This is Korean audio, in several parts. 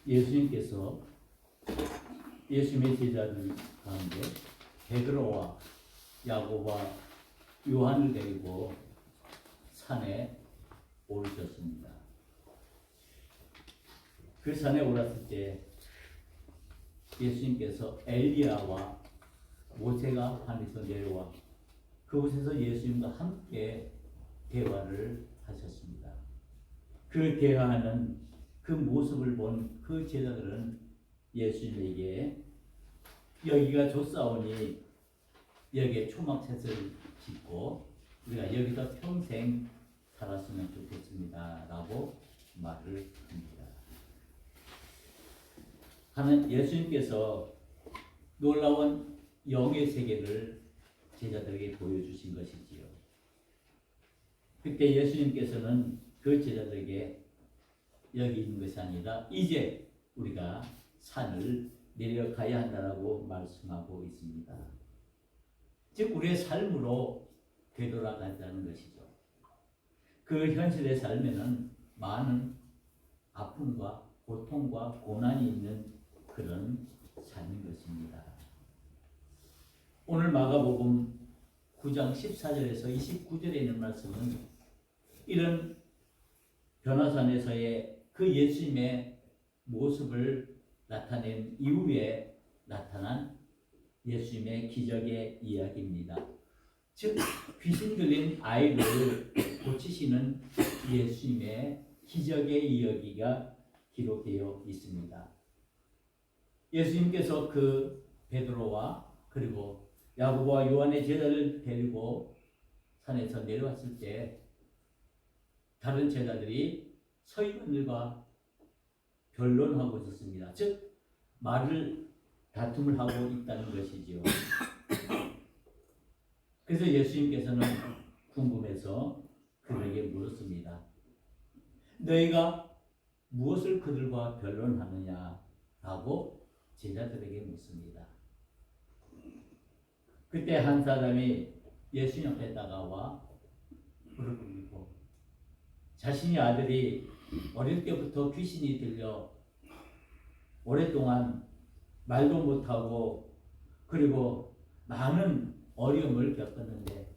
예수님께서 예수님의 제자들 가운데 베드로와 야고보와 요한을 데리고 산에 오르셨습니다. 그 산에 올랐을 때 예수님께서 엘리야와 모세가 하늘에서 내려와 그곳에서 예수님과 함께 대화를 하셨습니다. 그 대화하는 그 모습을 본 그 제자들은 예수님에게 여기가 좋사오니 여기에 초막셋을 짓고 우리가 여기서 평생 살았으면 좋겠습니다 라고 말을 합니다. 하는 예수님께서 놀라운 영의 세계를 제자들에게 보여주신 것이지요. 그때 예수님께서는 그 제자들에게 여기 있는 것이 아니라 이제 우리가 산을 내려가야 한다라고 말씀하고 있습니다. 즉 우리의 삶으로 되돌아간다는 것이죠. 그 현실의 삶에는 많은 아픔과 고통과 고난이 있는 그런 삶인 것입니다. 오늘 마가복음 9장 14절에서 29절에 있는 말씀은 이런 변화산에서의 그 예수님의 모습을 나타낸 이후에 나타난 예수님의 기적의 이야기입니다. 즉 귀신 들린 아이를 고치시는 예수님의 기적의 이야기가 기록되어 있습니다. 예수님께서 그 베드로와 그리고 야고보와 요한의 제자를 데리고 산에서 내려왔을 때 다른 제자들이 서기관들과 변론하고 있었습니다. 즉 다툼을 하고 있다는 것이지요. 그래서 예수님께서는 궁금해서 그들에게 물었습니다. 너희가 무엇을 그들과 변론하느냐라고 제자들에게 묻습니다. 그때 한 사람이 예수님 앞에 다가와 무릎 꿇고 자신의 아들이 어릴 때부터 귀신이 들려 오랫동안 말도 못하고 그리고 많은 어려움을 겪었는데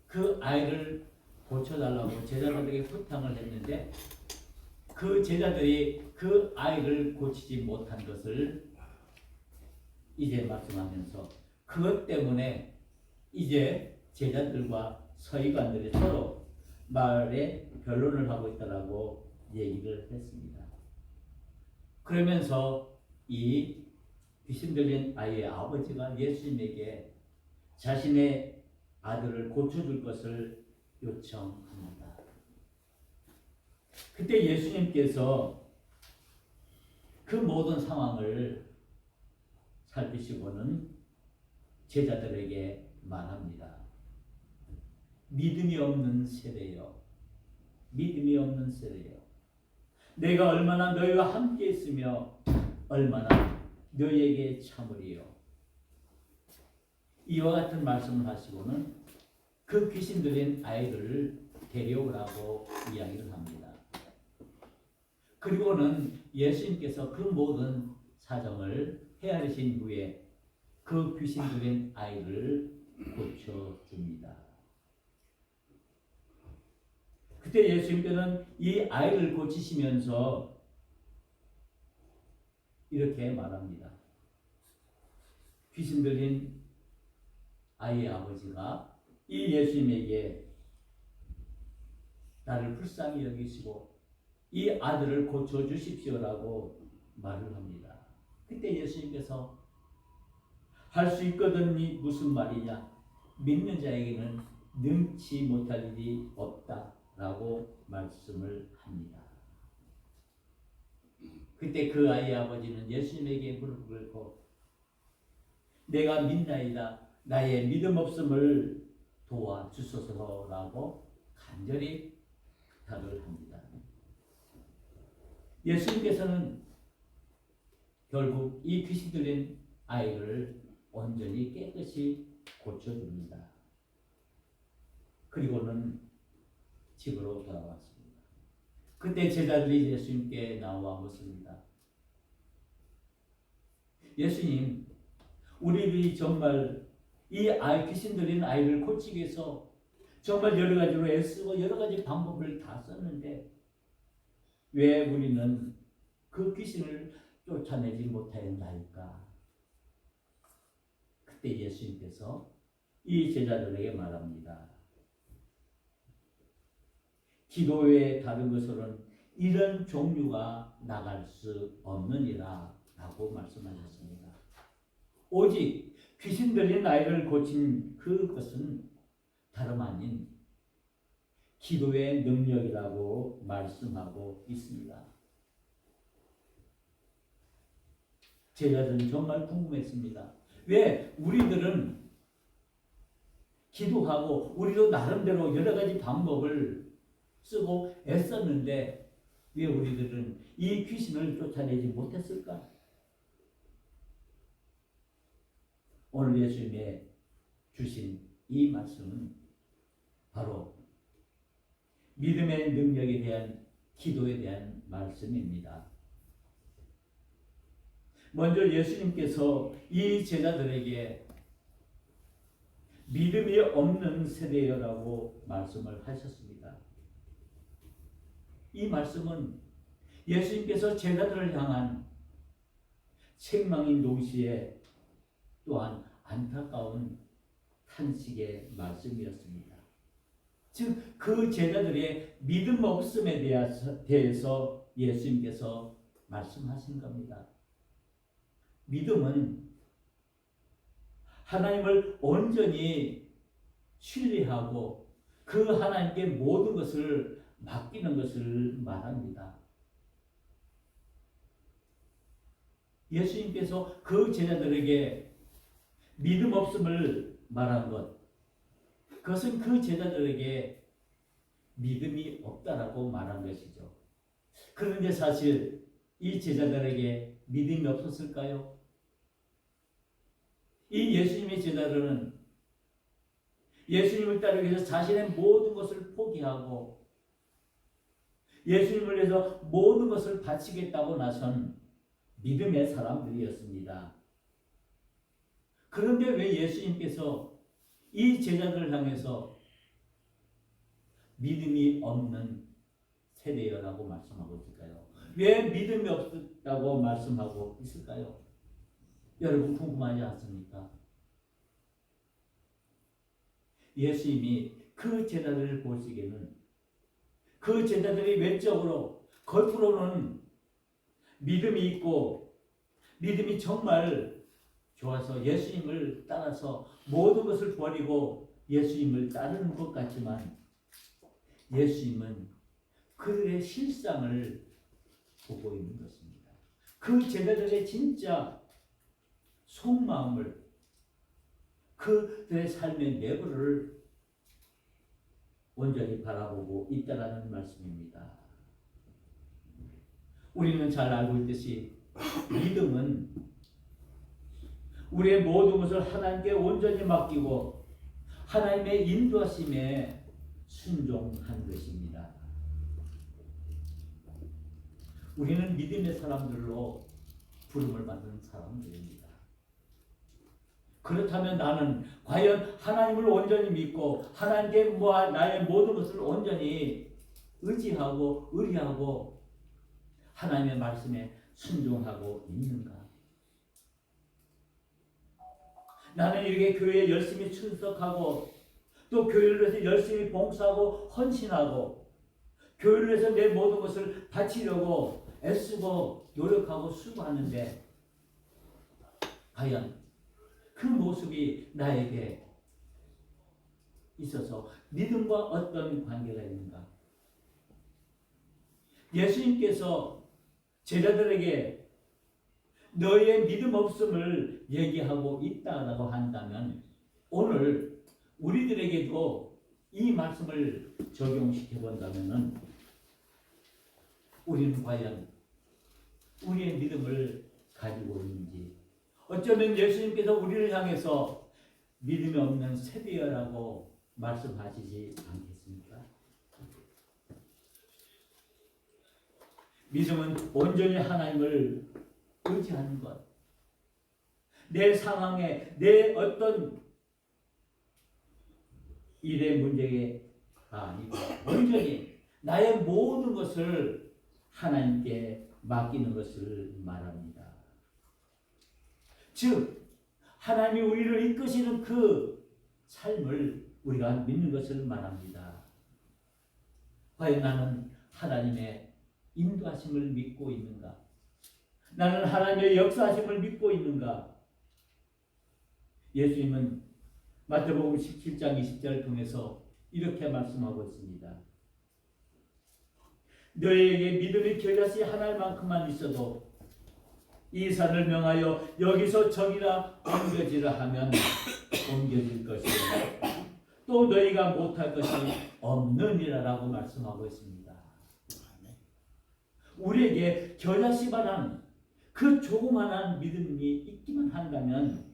그 아이를 고쳐달라고 제자들에게 부탁을 했는데 그 제자들이 그 아이를 고치지 못한 것을 이제 말씀하면서 그것 때문에 이제 제자들과 서기관들이 서로 말에 변론을 하고 있다라고 얘기를 했습니다. 그러면서 이 귀신 들린 아이의 아버지가 예수님에게 자신의 아들을 고쳐줄 것을 요청합니다. 그때 예수님께서 그 모든 상황을 살피시고는 제자들에게 말합니다. 믿음이 없는 세대여, 믿음이 없는 세대여, 내가 얼마나 너희와 함께 있으며 얼마나 너희에게 참으리요. 이와 같은 말씀을 하시고는 그 귀신 들린 아이를 데려오라고 이야기를 합니다. 그리고는 예수님께서 그 모든 사정을 헤아리신 후에 그 귀신 들린 아이를 고쳐줍니다. 그때 예수님께서는 이 아이를 고치시면서 이렇게 말합니다. 귀신 들린 아이의 아버지가 이 예수님에게 나를 불쌍히 여기시고 이 아들을 고쳐주십시오라고 말을 합니다. 그때 예수님께서 할 수 있거든이 무슨 말이냐? 믿는 자에게는 능치 못할 일이 없다라고 말씀을 합니다. 그때 그 아이의 아버지는 예수님에게 무릎을 꿇고 내가 믿나이다. 나의 믿음 없음을 도와주소서라고 간절히 부탁을 합니다. 예수님께서는 결국 이 귀신 들린 아이를 온전히 깨끗이 고쳐줍니다. 그리고는 집으로 돌아왔습니다. 그때 제자들이 예수님께 나와 묻습니다. 예수님, 우리들이 정말 이 귀신 들린 아이를 고치기 위해서 정말 여러 가지로 애쓰고 여러 가지 방법을 다 썼는데 왜 우리는 그 귀신을 쫓아내지 못하였나이까? 그때 예수님께서 이 제자들에게 말합니다. 기도 외에 다른 것으로는 이런 종류가 나갈 수 없느니라 라고 말씀하셨습니다. 오직 귀신 들린 아이를 고친 그것은 다름 아닌 기도의 능력이라고 말씀하고 있습니다. 제자들은 정말 궁금했습니다. 왜 우리들은 기도하고 우리도 나름대로 여러 가지 방법을 쓰고 애썼는데 왜 우리들은 이 귀신을 쫓아내지 못했을까? 오늘 예수님의 주신 이 말씀은 바로 믿음의 능력에 대한 기도에 대한 말씀입니다. 먼저 예수님께서 이 제자들에게 믿음이 없는 세대여라고 말씀을 하셨습니다. 이 말씀은 예수님께서 제자들을 향한 책망인 동시에 또한 안타까운 탄식의 말씀이었습니다. 즉 그 제자들의 믿음 없음에 대해서 예수님께서 말씀하신 겁니다. 믿음은 하나님을 온전히 신뢰하고 그 하나님께 모든 것을 맡기는 것을 말합니다. 예수님께서 그 제자들에게 믿음 없음을 말한 것, 그것은 그 제자들에게 믿음이 없다라고 말한 것이죠. 그런데 사실 이 제자들에게 믿음이 없었을까요? 이 예수님의 제자들은 예수님을 따르기 위해서 자신의 모든 것을 포기하고 예수님을 위해서 모든 것을 바치겠다고 나선 믿음의 사람들이었습니다. 그런데 왜 예수님께서 이 제자들을 향해서 믿음이 없는 세대여라고 말씀하고 있을까요? 왜 믿음이 없다고 말씀하고 있을까요? 여러분 궁금하지 않습니까? 예수님이 그 제자들을 보시기에는 그 제자들이 외적으로 겉으로는 믿음이 있고 믿음이 정말 좋아서 예수님을 따라서 모든 것을 버리고 예수님을 따르는 것 같지만 예수님은 그들의 실상을 보고 있는 것입니다. 그 제자들의 진짜 속마음을 그들의 삶의 내부를 온전히 바라보고 있다라는 말씀입니다. 우리는 잘 알고 있듯이 믿음은 우리의 모든 것을 하나님께 온전히 맡기고 하나님의 인도하심에 순종한 것입니다. 우리는 믿음의 사람들로 부름을 받는 사람들입니다. 그렇다면 나는 과연 하나님을 온전히 믿고 하나님께 나의 모든 것을 온전히 의지하고 의리하고 하나님의 말씀에 순종하고 있는가? 나는 이렇게 교회에 열심히 출석하고 또 교회를 위해서 열심히 봉사하고 헌신하고 교회를 위해서 내 모든 것을 바치려고 애쓰고 노력하고 수고하는데 과연 그 모습이 나에게 있어서 믿음과 어떤 관계가 있는가? 예수님께서 제자들에게 너의 믿음 없음을 얘기하고 있다라고 한다면 오늘 우리들에게도 이 말씀을 적용시켜 본다면은 우리는 과연 우리의 믿음을 가지고 있는지, 어쩌면 예수님께서 우리를 향해서 믿음이 없는 세대여라고 말씀하시지 않겠습니까? 믿음은 온전히 하나님을 의지하는 것, 내 상황에, 내 어떤 일의 문제가 아니고 온전히 나의 모든 것을 하나님께 맡기는 것을 말합니다. 즉 하나님이 우리를 이끄시는 그 삶을 우리가 믿는 것을 말합니다. 과연 나는 하나님의 인도하심을 믿고 있는가? 나는 하나님의 역사하심을 믿고 있는가? 예수님은 마태복음 17장 20절을 통해서 이렇게 말씀하고 있습니다. 너희에게 믿음이 겨자씨 하나만큼만 있어도 이 산을 명하여 여기서 저기나 옮겨지라 하면 옮겨질 것이요 또 너희가 못할 것이 없느니라라고 말씀하고 있습니다. 우리에게 겨자씨만한 그 조그만한 믿음이 있기만 한다면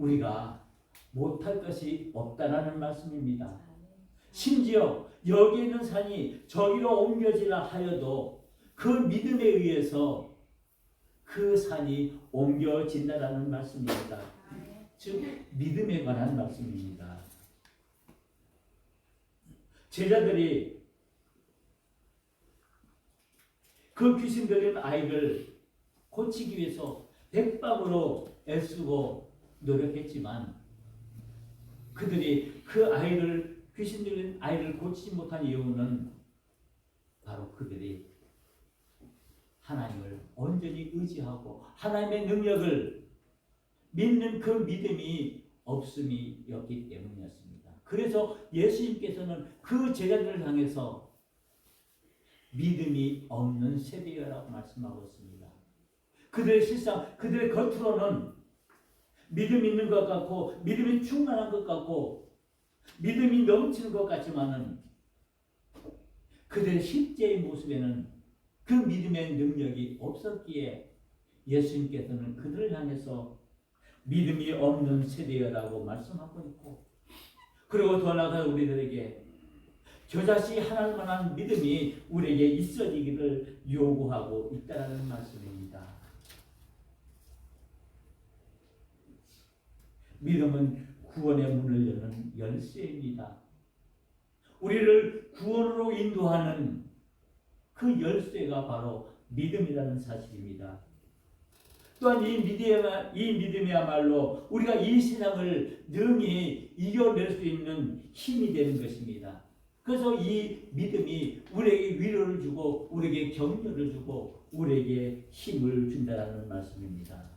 우리가 못할 것이 없다라는 말씀입니다. 심지어 여기 있는 산이 저기로 옮겨지라 하여도 그 믿음에 의해서 그 산이 옮겨진다라는 말씀입니다. 즉 믿음에 관한 말씀입니다. 제자들이 그 귀신 들린 아이를 고치기 위해서 백방으로 애쓰고 노력했지만 그들이 그 아이를 귀신 들린 아이를 고치지 못한 이유는 바로 그들이 하나님을 온전히 의지하고 하나님의 능력을 믿는 그 믿음이 없음이었기 때문이었습니다. 그래서 예수님께서는 그 제자들을 향해서 믿음이 없는 세대라고 말씀하고 있습니다. 그들의 실상, 그들의 겉으로는 믿음 있는 것 같고 믿음이 충만한 것 같고 믿음이 넘치는 것 같지만은 그들의 실제의 모습에는 그 믿음의 능력이 없었기에 예수님께서는 그들을 향해서 믿음이 없는 세대라고 말씀하고 있고 그리고 더 나아가 우리들에게 겨자씨 하나만한 믿음이 우리에게 있어지기를 요구하고 있다는 말씀입니다. 믿음은 구원의 문을 여는 열쇠입니다. 우리를 구원으로 인도하는 그 열쇠가 바로 믿음이라는 사실입니다. 또한 이 믿음이야말로 우리가 이 세상을 능히 이겨낼 수 있는 힘이 되는 것입니다. 그래서 이 믿음이 우리에게 위로를 주고 우리에게 격려를 주고 우리에게 힘을 준다는 말씀입니다.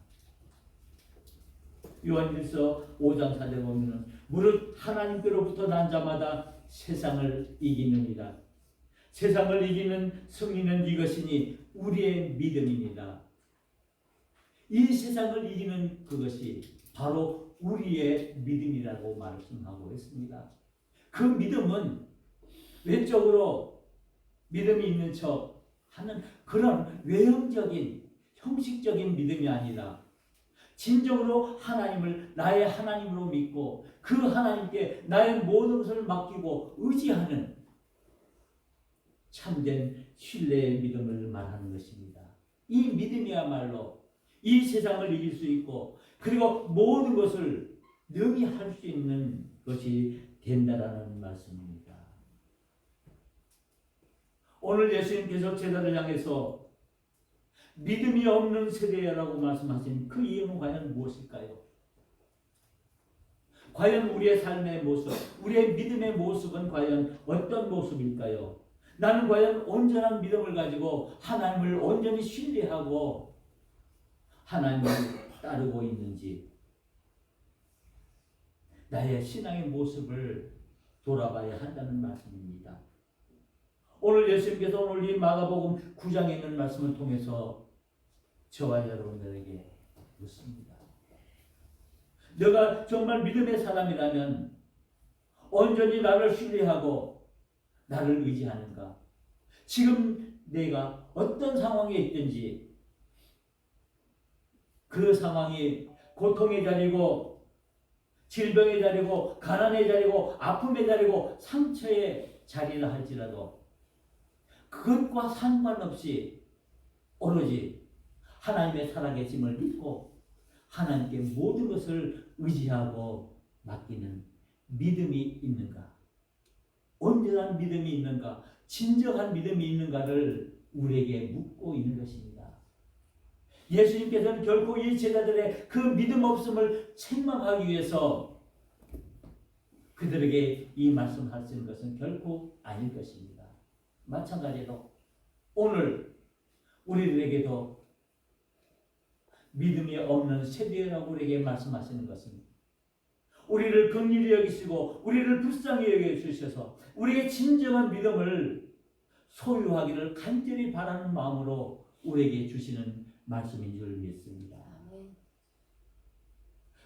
요한일서 5장 4절에 보면 무릇 하나님께로부터 난 자마다 세상을 이기느니라. 세상을 이기는 승리는 이것이니 우리의 믿음입니다. 이 세상을 이기는 그것이 바로 우리의 믿음이라고 말씀하고 있습니다. 그 믿음은 외적으로 믿음이 있는 척 하는 그런 외형적인 형식적인 믿음이 아니라 진정으로 하나님을 나의 하나님으로 믿고 그 하나님께 나의 모든 것을 맡기고 의지하는 참된 신뢰의 믿음을 말하는 것입니다. 이 믿음이야말로 이 세상을 이길 수 있고 그리고 모든 것을 능히 할 수 있는 것이 된다라는 말씀입니다. 오늘 예수님께서 제자를 향해서 믿음이 없는 세대라고 말씀하신 그 이유는 과연 무엇일까요? 과연 우리의 삶의 모습, 우리의 믿음의 모습은 과연 어떤 모습일까요? 나는 과연 온전한 믿음을 가지고 하나님을 온전히 신뢰하고 하나님을 따르고 있는지 나의 신앙의 모습을 돌아봐야 한다는 말씀입니다. 오늘 예수님께서 오늘 이 마가복음 9장에 있는 말씀을 통해서 저와 여러분들에게 묻습니다. 너가 정말 믿음의 사람이라면 온전히 나를 신뢰하고 나를 의지하는가? 지금 내가 어떤 상황에 있든지 그 상황이 고통의 자리고 질병의 자리고 가난의 자리고 아픔의 자리고 상처의 자리라 할지라도 그것과 상관없이 오로지 하나님의 살아계심을 믿고 하나님께 모든 것을 의지하고 맡기는 믿음이 있는가? 온전한 믿음이 있는가? 진정한 믿음이 있는가를 우리에게 묻고 있는 것입니다. 예수님께서는 결코 이 제자들의 그 믿음 없음을 책망하기 위해서 그들에게 이 말씀하시는 것은 결코 아닐 것입니다. 마찬가지로 오늘 우리들에게도 믿음이 없는 세대라고 우리에게 말씀하시는 것은 우리를 긍휼히 여기시고 우리를 불쌍히 여겨주셔서 우리의 진정한 믿음을 소유하기를 간절히 바라는 마음으로 우리에게 주시는 말씀인 줄 믿습니다.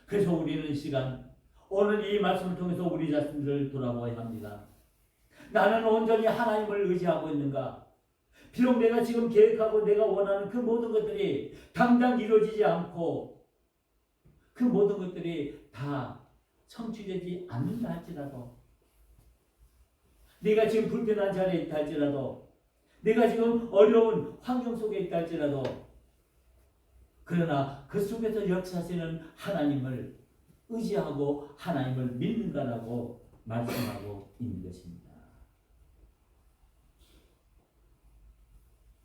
그래서 우리는 이 시간 오늘 이 말씀을 통해서 우리 자신들을 돌아보아야 합니다. 나는 온전히 하나님을 의지하고 있는가? 비록 내가 지금 계획하고 내가 원하는 그 모든 것들이 당장 이루어지지 않고 그 모든 것들이 다 성취되지 않는다 할지라도, 내가 지금 불편한 자리에 있다 할지라도, 내가 지금 어려운 환경 속에 있다 할지라도, 그러나 그 속에서 역사하시는 하나님을 의지하고 하나님을 믿는다라고 말씀하고 있는 것입니다.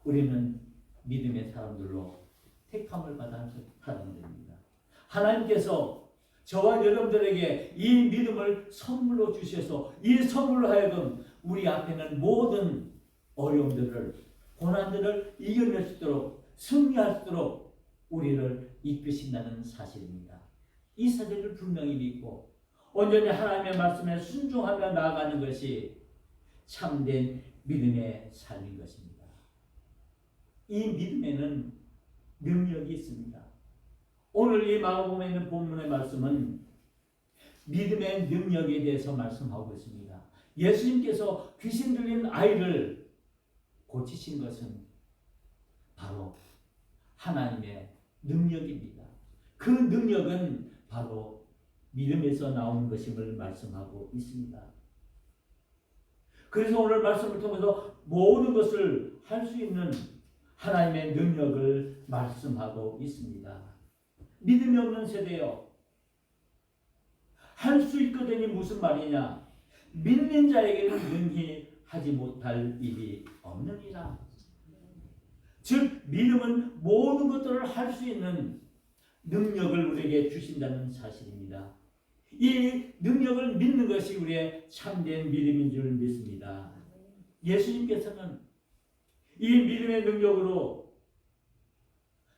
우리는 믿음의 사람들로 택함을 받은 사람들입니다. 하나님께서 저와 여러분들에게 이 믿음을 선물로 주셔서 이 선물로 하여금 우리 앞에는 모든 어려움들을, 고난들을 이겨낼 수 있도록, 승리할 수 있도록 우리를 이끄신다는 사실입니다. 이 사실을 분명히 믿고 온전히 하나님의 말씀에 순종하며 나아가는 것이 참된 믿음의 삶인 것입니다. 이 믿음에는 능력이 있습니다. 오늘 이 마가복음에 있는 본문의 말씀은 믿음의 능력에 대해서 말씀하고 있습니다. 예수님께서 귀신 들린 아이를 고치신 것은 바로 하나님의 능력입니다. 그 능력은 바로 믿음에서 나오는 것임을 말씀하고 있습니다. 그래서 오늘 말씀을 통해서 모든 것을 할 수 있는 하나님의 능력을 말씀하고 있습니다. 믿음이 없는 세대요. 할 수 있거든이 무슨 말이냐? 믿는 자에게는 능히 하지 못할 일이 없느니라. 즉 믿음은 모든 것들을 할 수 있는 능력을 우리에게 주신다는 사실입니다. 이 능력을 믿는 것이 우리의 참된 믿음인 줄 믿습니다. 예수님께서는 이 믿음의 능력으로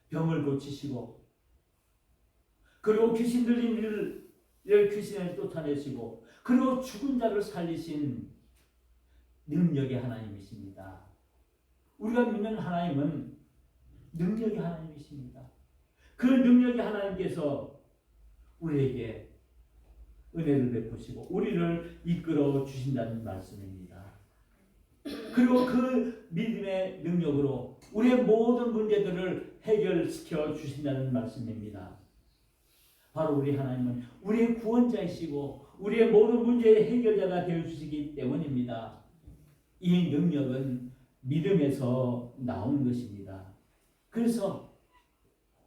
병을 고치시고, 그리고 귀신 들린 이를 귀신을 쫓아내시고, 그리고 죽은 자를 살리신 능력의 하나님이십니다. 우리가 믿는 하나님은 능력의 하나님이십니다. 그 능력의 하나님께서 우리에게 은혜를 베푸시고 우리를 이끌어 주신다는 말씀입니다. 그리고 그 믿음의 능력으로 우리의 모든 문제들을 해결시켜 주신다는 말씀입니다. 바로 우리 하나님은 우리의 구원자이시고 우리의 모든 문제의 해결자가 되어주시기 때문입니다. 이 능력은 믿음에서 나오는 것입니다. 그래서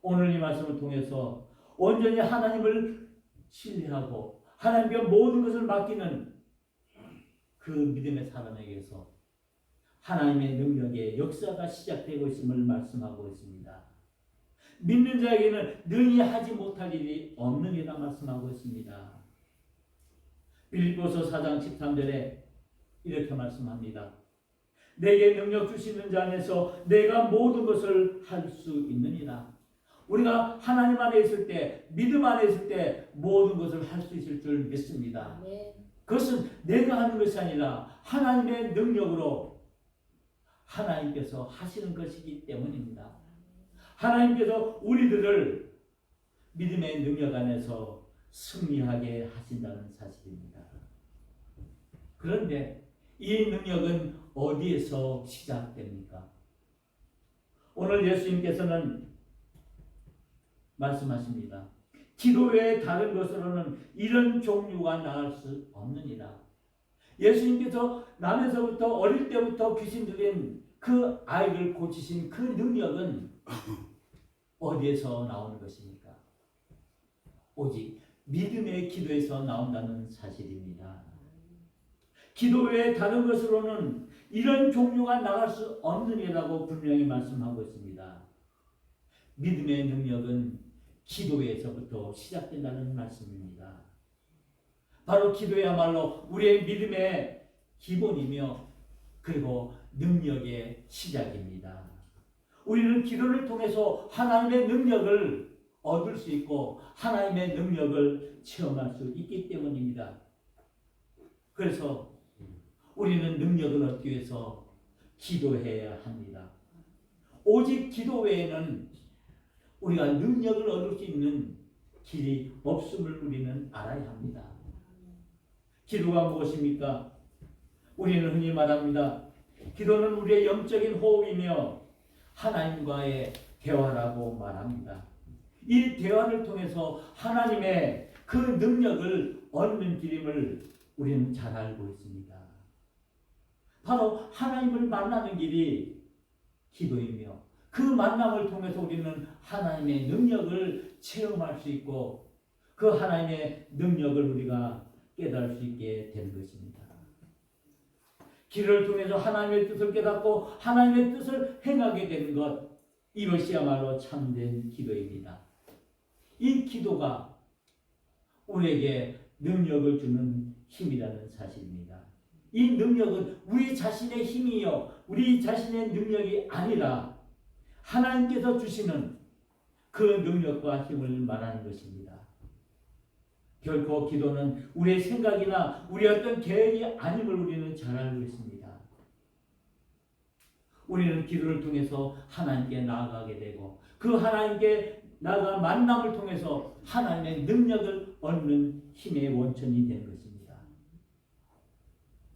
오늘 이 말씀을 통해서 온전히 하나님을 신뢰하고 하나님께 모든 것을 맡기는 그 믿음의 사람에게서 하나님의 능력의 역사가 시작되고 있음을 말씀하고 있습니다. 믿는 자에게는 능히 하지 못할 일이 없느니라 말씀하고 있습니다. 빌립보서 4장 13절에 이렇게 말씀합니다. 내게 능력 주시는 자 안에서 내가 모든 것을 할 수 있느니라. 우리가 하나님 안에 있을 때, 믿음 안에 있을 때 모든 것을 할 수 있을 줄 믿습니다. 그것은 내가 하는 것이 아니라 하나님의 능력으로 하나님께서 하시는 것이기 때문입니다. 하나님께서 우리들을 믿음의 능력 안에서 승리하게 하신다는 사실입니다. 그런데 이 능력은 어디에서 시작됩니까? 오늘 예수님께서는 말씀하십니다. 기도 외에 다른 것으로는 이런 종류가 나을 수 없느니라. 예수님께서 남에서부터 어릴 때부터 귀신 들린 그 아이를 고치신 그 능력은 어디에서 나오는 것입니까? 오직 믿음의 기도에서 나온다는 사실입니다. 기도 외에 다른 것으로는 이런 종류가 나갈 수 없느니라고 분명히 말씀하고 있습니다. 믿음의 능력은 기도에서부터 시작된다는 말씀입니다. 바로 기도야말로 우리의 믿음의 기본이며 그리고 능력의 시작입니다. 우리는 기도를 통해서 하나님의 능력을 얻을 수 있고 하나님의 능력을 체험할 수 있기 때문입니다. 그래서 우리는 능력을 얻기 위해서 기도해야 합니다. 오직 기도 외에는 우리가 능력을 얻을 수 있는 길이 없음을 우리는 알아야 합니다. 기도가 무엇입니까? 우리는 흔히 말합니다. 기도는 우리의 영적인 호흡이며 하나님과의 대화라고 말합니다. 이 대화를 통해서 하나님의 그 능력을 얻는 길임을 우리는 잘 알고 있습니다. 바로 하나님을 만나는 길이 기도이며 그 만남을 통해서 우리는 하나님의 능력을 체험할 수 있고 그 하나님의 능력을 우리가 깨달을 수 있게 되는 것입니다. 기도를 통해서 하나님의 뜻을 깨닫고 하나님의 뜻을 행하게 되는 것, 이것이야말로 참된 기도입니다. 이 기도가 우리에게 능력을 주는 힘이라는 사실입니다. 이 능력은 우리 자신의 힘이요 우리 자신의 능력이 아니라 하나님께서 주시는 그 능력과 힘을 말하는 것입니다. 결코 기도는 우리의 생각이나 우리의 어떤 계획이 아님을 우리는 잘 알고 있습니다. 우리는 기도를 통해서 하나님께 나아가게 되고 그 하나님께 나아가 만남을 통해서 하나님의 능력을 얻는 힘의 원천이 되는 것입니다.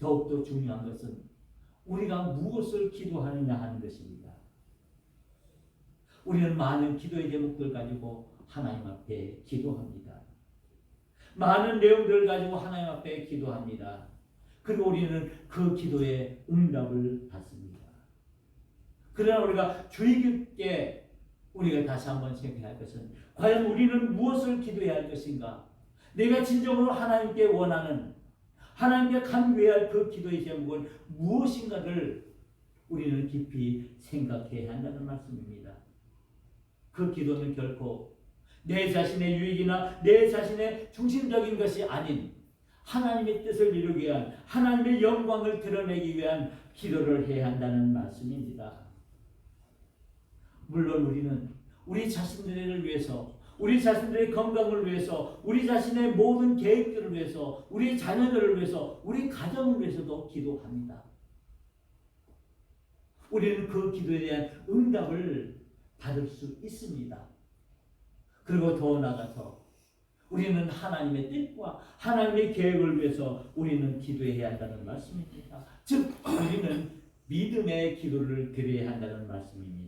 더욱더 중요한 것은 우리가 무엇을 기도하느냐 하는 것입니다. 우리는 많은 기도의 제목들 가지고 하나님 앞에 기도합니다. 많은 내용들을 가지고 하나님 앞에 기도합니다. 그리고 우리는 그 기도에 응답을 받습니다. 그러나 우리가 주의 깊게 우리가 다시 한번 생각할 것은 과연 우리는 무엇을 기도해야 할 것인가? 내가 진정으로 하나님께 원하는 하나님께 간구해야 할 그 기도의 제목은 무엇인가를 우리는 깊이 생각해야 한다는 말씀입니다. 그 기도는 결코 내 자신의 유익이나 내 자신의 중심적인 것이 아닌 하나님의 뜻을 이루기 위한 하나님의 영광을 드러내기 위한 기도를 해야 한다는 말씀입니다. 물론 우리는 우리 자신들을 위해서 우리 자신들의 건강을 위해서 우리 자신의 모든 계획들을 위해서 우리 자녀들을 위해서 우리 가정을 위해서도 기도합니다. 우리는 그 기도에 대한 응답을 받을 수 있습니다. 그리고 더 나아가서 우리는 하나님의 뜻과 하나님의 계획을 위해서 우리는 기도해야 한다는 말씀입니다. 즉 우리는 믿음의 기도를 드려야 한다는 말씀입니다.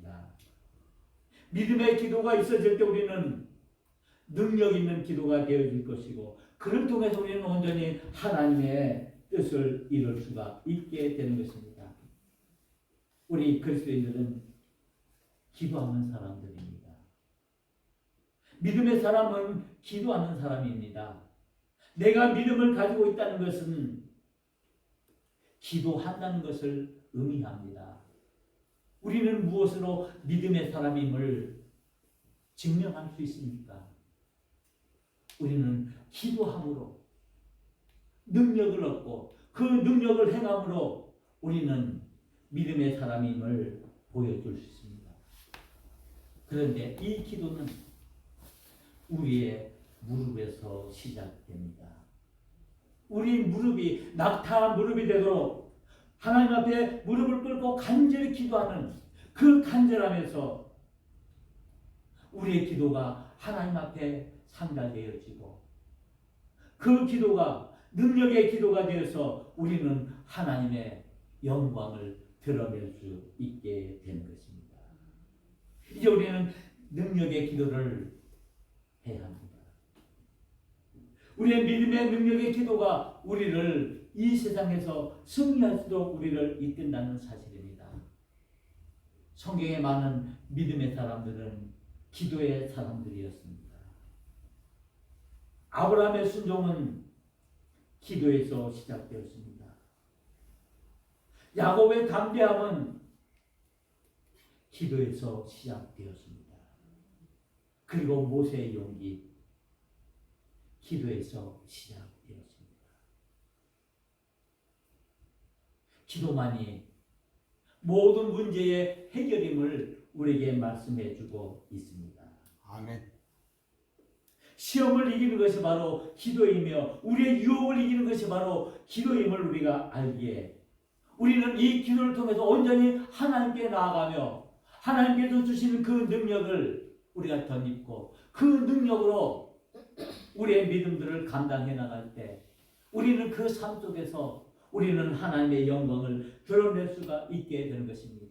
믿음의 기도가 있어질 때 우리는 능력 있는 기도가 되어질 것이고 그를 통해서 우리는 온전히 하나님의 뜻을 이룰 수가 있게 되는 것입니다. 우리 그리스도인들은 기도하는 사람들입니다. 믿음의 사람은 기도하는 사람입니다. 내가 믿음을 가지고 있다는 것은 기도한다는 것을 의미합니다. 우리는 무엇으로 믿음의 사람임을 증명할 수 있습니까? 우리는 기도함으로 능력을 얻고 그 능력을 행함으로 우리는 믿음의 사람임을 보여줄 수 있습니다. 그런데 이 기도는 우리의 무릎에서 시작됩니다. 우리 무릎이 낙타 무릎이 되도록 하나님 앞에 무릎을 꿇고 간절히 기도하는 그 간절함에서 우리의 기도가 하나님 앞에 상달되어지고 그 기도가 능력의 기도가 되어서 우리는 하나님의 영광을 드러낼 수 있게 되는 것입니다. 이제 우리는 능력의 기도를 해야 합니다. 우리의 믿음의 능력의 기도가 우리를 이 세상에서 승리할 수 있도록 우리를 이끈다는 사실입니다. 성경에 많은 믿음의 사람들은 기도의 사람들이었습니다. 아브라함의 순종은 기도에서 시작되었습니다. 야곱의 담대함은 기도에서 시작되었습니다. 그리고 모세의 용기, 기도에서 시작되었습니다. 기도만이 모든 문제의 해결임을 우리에게 말씀해 주고 있습니다. 아멘. 시험을 이기는 것이 바로 기도이며 우리의 유혹을 이기는 것이 바로 기도임을 우리가 알기에 우리는 이 기도를 통해서 온전히 하나님께 나아가며 하나님께서 주시는 그 능력을 우리가 덧입고 그 능력으로 우리의 믿음들을 감당해 나갈 때 우리는 그 삶 속에서 우리는 하나님의 영광을 드러낼 수가 있게 되는 것입니다.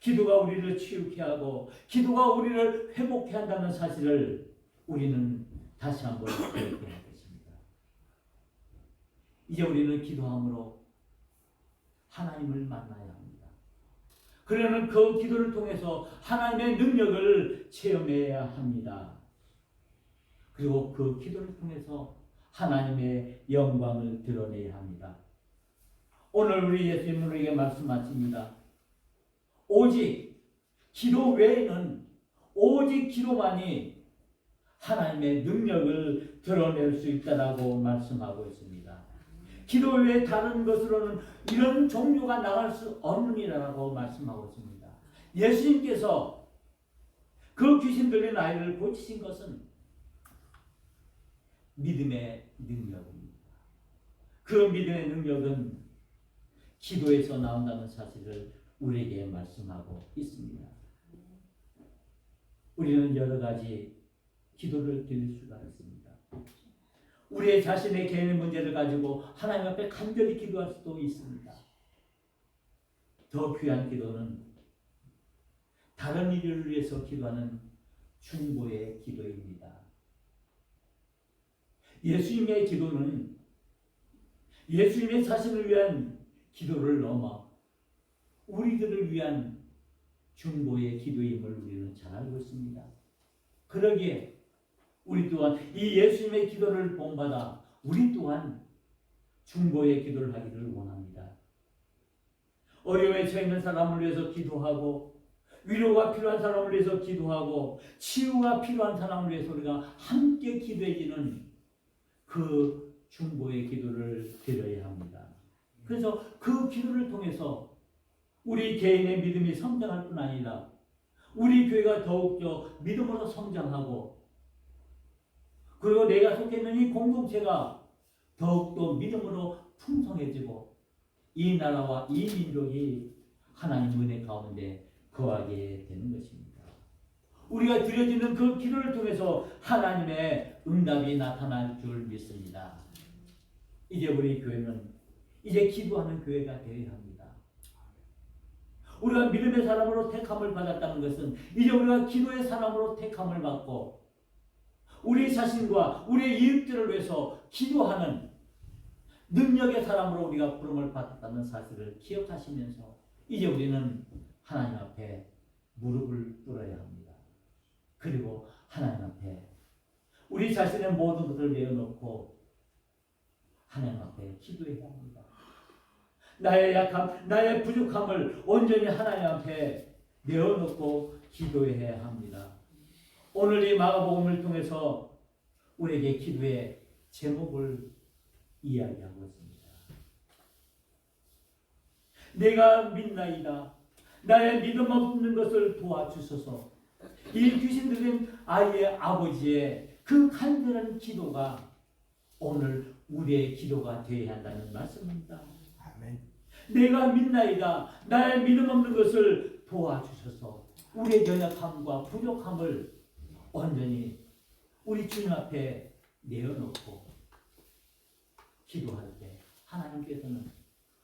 기도가 우리를 치유케 하고 기도가 우리를 회복케 한다는 사실을 우리는 다시 한번 기억해야 하겠습니다. 이제 우리는 기도함으로 하나님을 만나야 합니다. 그러면 그 기도를 통해서 하나님의 능력을 체험해야 합니다. 그리고 그 기도를 통해서 하나님의 영광을 드러내야 합니다. 오늘 우리 예수님은 우리에게 말씀하십니다. 오직 기도 외에는 오직 기도만이 하나님의 능력을 드러낼 수 있다라고 말씀하고 있습니다. 기도 외에 다른 것으로는 이런 종류가 나갈 수 없느니라고 말씀하고 있습니다. 예수님께서 그 귀신 들린 아이를 고치신 것은 믿음의 능력입니다. 그 믿음의 능력은 기도에서 나온다는 사실을 우리에게 말씀하고 있습니다. 우리는 여러 가지 기도를 드릴 수가 있습니다. 우리의 자신의 개인의 문제를 가지고 하나님 앞에 간절히 기도할 수도 있습니다. 더 귀한 기도는 다른 일을 위해서 기도하는 중보의 기도입니다. 예수님의 기도는 예수님의 자신을 위한 기도를 넘어 우리들을 위한 중보의 기도임을 우리는 잘 알고 있습니다. 그러기에 우리 또한 이 예수님의 기도를 본받아 우리 또한 중보의 기도를 하기를 원합니다. 어려움에 처해 있는 사람을 위해서 기도하고 위로가 필요한 사람을 위해서 기도하고 치유가 필요한 사람을 위해서 우리가 함께 기도해지는 그 중보의 기도를 드려야 합니다. 그래서 그 기도를 통해서 우리 개인의 믿음이 성장할 뿐 아니라 우리 교회가 더욱더 믿음으로 성장하고 그리고 내가 속해 있는 이 공동체가 더욱더 믿음으로 풍성해지고 이 나라와 이 민족이 하나님 은혜 가운데 거하게 되는 것입니다. 우리가 드려지는 그 기도를 통해서 하나님의 응답이 나타날 줄 믿습니다. 이제 우리 교회는 이제 기도하는 교회가 되어야 합니다. 우리가 믿음의 사람으로 택함을 받았다는 것은 이제 우리가 기도의 사람으로 택함을 받고 우리 자신과 우리의 이웃들을 위해서 기도하는 능력의 사람으로 우리가 부름을 받았다는 사실을 기억하시면서 이제 우리는 하나님 앞에 무릎을 꿇어야 합니다. 그리고 하나님 앞에 우리 자신의 모든 것을 내어놓고 하나님 앞에 기도해야 합니다. 나의 약함, 나의 부족함을 온전히 하나님 앞에 내어놓고 기도해야 합니다. 오늘 이 마가복음을 통해서 우리에게 기도의 제목을 이야기하고 있습니다. 내가 믿나이다. 나의 믿음 없는 것을 도와주소서. 이 귀신 들린 아이의 아버지의 그 간절한 기도가 오늘 우리의 기도가 되어야 한다는 말씀입니다. 아멘. 내가 믿나이다. 나의 믿음 없는 것을 도와주셔서 우리의 연약함과 부족함을 온전히 우리 주님 앞에 내어놓고 기도할 때 하나님께서는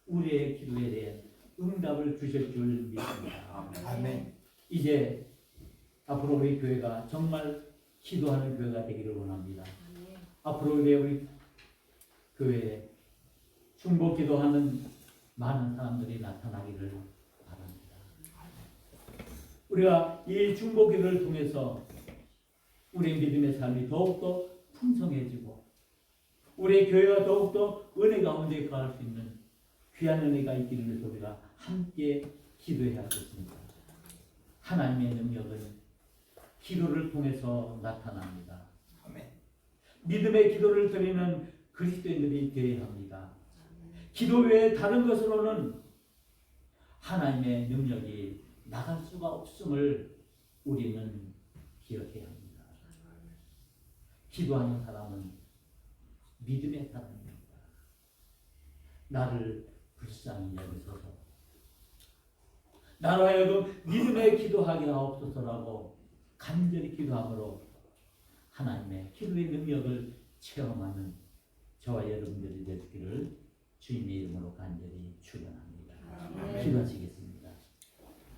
우리의 기도에 대한 응답을 주실 줄 믿습니다. 아멘. 이제 앞으로 우리 교회가 정말 기도하는 교회가 되기를 원합니다. 앞으로 우리 교회에 중보 기도하는 많은 사람들이 나타나기를 바랍니다. 우리가 이 중보 기도를 통해서 우리 믿음의 삶이 더욱더 풍성해지고 우리 교회가 더욱더 은혜 가운데 거할 수 있는 귀한 은혜가 있기를 위해서 우리가 함께 기도해야겠습니다. 하나님의 능력은 기도를 통해서 나타납니다. 아멘. 믿음의 기도를 드리는 그리스도인들이 되어야 합니다. 기도 외에 다른 것으로는 하나님의 능력이 나갈 수가 없음을 우리는 기억해야 합니다. 기도하는 사람은 믿음의 사람입니다. 나를 불쌍히 여기소서, 나로 하여금 믿음의 기도하게 하옵소서라고 간절히 기도함으로 하나님의 기도의 능력을 체험하는 저와 여러분들이 되기를 주님의 이름으로 간절히 축원합니다. 기도하시겠습니다.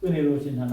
은혜로우신 하나님,